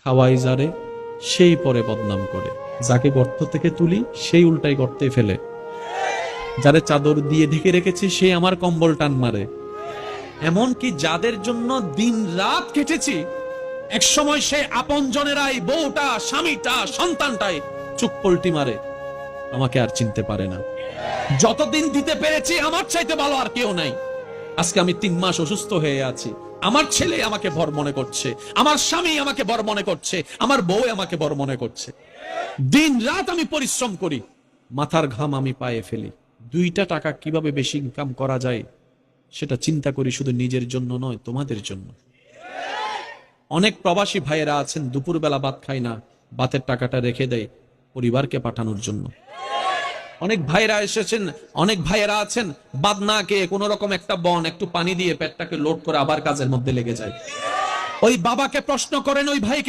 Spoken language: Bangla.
খাওয়াই যারে সেই পরে বদনাম করে, যাকে গর্ত থেকে তুলি সেই উল্টাই গর্তে ফেলে, যারে চাদর দিয়ে ঢেকে রেখেছি সে আমার কম্বল টান মারে। এমনকি যাদের জন্য দিন রাত কেটেছি, এক সময় সে আপন জনেরাই, বউটা, স্বামীটা, সন্তানটাই চুপ পল্টি মারে, আমাকে আর চিনতে পারে না। যতদিন দিতে পেরেছি আমার চাইতে ভালো আর কেউ নাই। আজকে আমি 3 মাস অসুস্থ হয়ে আছি, আমার ছেলে আমাকে ভর মনে করছে, আমার স্বামী আমাকে ভর মনে করছে, আমার বউ আমাকে ভর মনে করছে। দিন রাত আমি পরিশ্রম করি, মাথার ঘাম আমি পায়ে ফেলি, 2টা টাকা কিভাবে বেশি ইনকাম করা যায় সেটা চিন্তা করি, শুধু নিজের জন্য নয়, তোমাদের জন্য। অনেক প্রবাসী ভাইয়েরা আছেন দুপুরবেলা ভাত খায় না, ভাতের টাকাটা রেখে দেয় পরিবারকে পাঠানোর জন্য। অনেক ভাইয়েরা এসেছেন, অনেক ভাইয়েরা আছেন বাদ না খেয়ে কোন রকম একটা বন একটু পানি দিয়ে পেটটাকে লোড করে আবার কাজের মধ্যে লেগে যায়। ওই বাবাকে প্রশ্ন করেন, ওই ভাইকে